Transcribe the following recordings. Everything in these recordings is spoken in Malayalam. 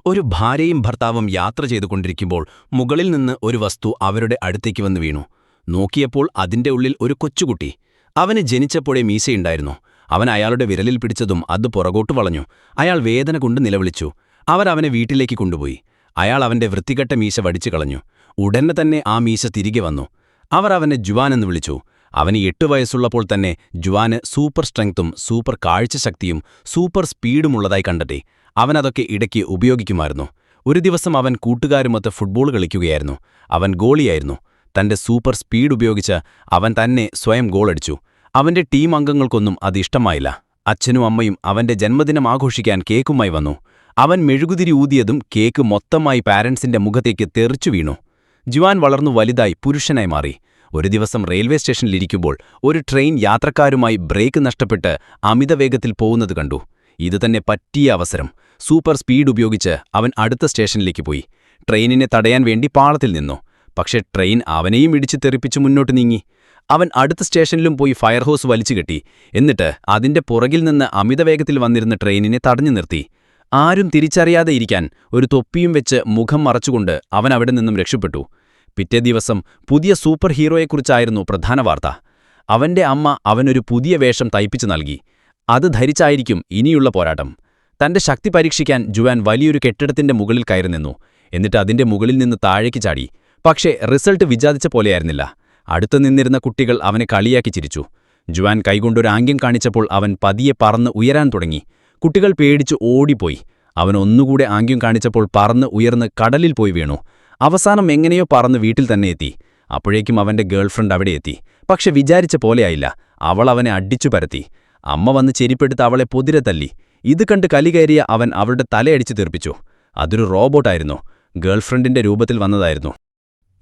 ഒരു ഭാര്യയും ഭർത്താവും യാത്ര ചെയ്തുകൊണ്ടിരിക്കുമ്പോൾ മുകളിൽ നിന്ന് ഒരു വസ്തു അവരുടെ അടുത്തേക്ക് വന്ന് വീണു. നോക്കിയപ്പോൾ അതിന്റെ ഉള്ളിൽ ഒരു കൊച്ചുകുട്ടി. അവന് ജനിച്ചപ്പോഴേ മീശയുണ്ടായിരുന്നു. അവൻ അയാളുടെ വിരലിൽ പിടിച്ചതും അത് പുറകോട്ട് വളഞ്ഞു. അയാൾ വേദന കൊണ്ട് നിലവിളിച്ചു. അവനെ വീട്ടിലേക്ക് കൊണ്ടുപോയി. അയാൾ അവന്റെ വൃത്തികെട്ട മീശ വടിച്ചു കളഞ്ഞു. ഉടനെ തന്നെ ആ മീശ തിരികെ വന്നു. അവനെ ജുവാൻ എന്ന് വിളിച്ചു. അവന് 8 വയസ്സുള്ളപ്പോൾ തന്നെ ജുവാന് സൂപ്പർ സ്ട്രെങ്ത്തും സൂപ്പർ കാഴ്ചശക്തിയും സൂപ്പർ സ്പീഡുമുള്ളതായി കണ്ടെത്തി. അവനതൊക്കെ ഇടയ്ക്ക് ഉപയോഗിക്കുമായിരുന്നു. ഒരു ദിവസം അവൻ കൂട്ടുകാരുമൊത്ത് ഫുട്ബോൾ കളിക്കുകയായിരുന്നു. അവൻ ഗോളിയായിരുന്നു. തന്റെ സൂപ്പർ സ്പീഡ് ഉപയോഗിച്ച് അവൻ തന്നെ സ്വയം ഗോളടിച്ചു. അവന്റെ ടീം അംഗങ്ങൾക്കൊന്നും അത് ഇഷ്ടമായില്ല. അച്ഛനും അമ്മയും അവന്റെ ജന്മദിനം ആഘോഷിക്കാൻ കേക്കുമായി വന്നു. അവൻ മെഴുകുതിരി ഊതിയതും കേക്ക് മൊത്തമായി പാരന്റ്സിന്റെ മുഖത്തേക്ക് തെറിച്ചു വീണു. ജുവാൻ വളർന്നു വലുതായി പുരുഷനായി മാറി. ഒരു ദിവസം റെയിൽവേ സ്റ്റേഷനിലിരിക്കുമ്പോൾ ഒരു ട്രെയിൻ യാത്രക്കാരുമായി ബ്രേക്ക് നഷ്ടപ്പെട്ട് അമിതവേഗത്തിൽ പോകുന്നത് കണ്ടു. ഇതുതന്നെ പറ്റിയ അവസരം. സൂപ്പർ സ്പീഡ് ഉപയോഗിച്ച് അവൻ അടുത്ത സ്റ്റേഷനിലേക്ക് പോയി. ട്രെയിനിനെ തടയാൻ വേണ്ടി പാളത്തിൽ നിന്നു. പക്ഷേ ട്രെയിൻ അവനെയും ഇടിച്ചു തെറിപ്പിച്ചു മുന്നോട്ട് നീങ്ങി. അവൻ അടുത്ത സ്റ്റേഷനിലും പോയി ഫയർ ഹോസ് വലിച്ചുകെട്ടി. എന്നിട്ട് അതിന്റെ പുറകിൽ നിന്ന് അമിതവേഗത്തിൽ വന്നിരുന്ന ട്രെയിനിനെ തടഞ്ഞു നിർത്തി. ആരും തിരിച്ചറിയാതെ ഇരിക്കാൻ ഒരു തൊപ്പിയും വെച്ച് മുഖം മറച്ചുകൊണ്ട് അവൻ അവിടെ നിന്നും രക്ഷപ്പെട്ടു. പിറ്റേ ദിവസം പുതിയ സൂപ്പർ ഹീറോയെക്കുറിച്ചായിരുന്നു പ്രധാന വാർത്ത. അവന്റെ അമ്മ അവനൊരു പുതിയ വേഷം തയ്പ്പിച്ചു നൽകി. അത് ധരിച്ചായിരിക്കും ഇനിയുള്ള പോരാട്ടം. തന്റെ ശക്തി പരീക്ഷിക്കാൻ ജുവാൻ വലിയൊരു കെട്ടിടത്തിന്റെ മുകളിൽ കയറി നിന്നു. എന്നിട്ട് അതിന്റെ മുകളിൽ നിന്ന് താഴേക്ക് ചാടി. പക്ഷേ റിസൾട്ട് വിചാരിച്ച പോലെയായിരുന്നില്ല. അടുത്തു നിന്നിരുന്ന കുട്ടികൾ അവനെ കളിയാക്കി ചിരിച്ചു. ജുവാൻ കൈകൊണ്ടൊരു ആംഗ്യം കാണിച്ചപ്പോൾ അവൻ പതിയെ പറന്ന് ഉയരാൻ തുടങ്ങി. കുട്ടികൾ പേടിച്ച് ഓടിപ്പോയി. അവൻ ഒന്നുകൂടെ ആംഗ്യം കാണിച്ചപ്പോൾ പറന്ന് ഉയർന്ന് കടലിൽ പോയി വീണു. അവസാനം എങ്ങനെയോ പറന്ന് വീട്ടിൽ തന്നെ എത്തി. അപ്പോഴേക്കും അവന്റെ ഗേൾഫ്രണ്ട് അവിടെ എത്തി. പക്ഷെ വിചാരിച്ച പോലെയായില്ല. അവൾ അവനെ അടിച്ചു പരത്തി. അമ്മ വന്ന് ചെരിപ്പെടുത്ത് അവളെ പൊതിരെ തല്ലി. ഇത് കണ്ട് കലികയറിയ അവൻ അവളുടെ തലയടിച്ചു തീർപ്പിച്ചു. അതൊരു റോബോട്ടായിരുന്നു. ഗേൾഫ്രണ്ടിന്റെ രൂപത്തിൽ വന്നതായിരുന്നു.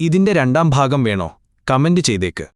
ഇതിന്റെ 2ാം ഭാഗം വേണോ? കമന്റ് ചെയ്തേക്ക്.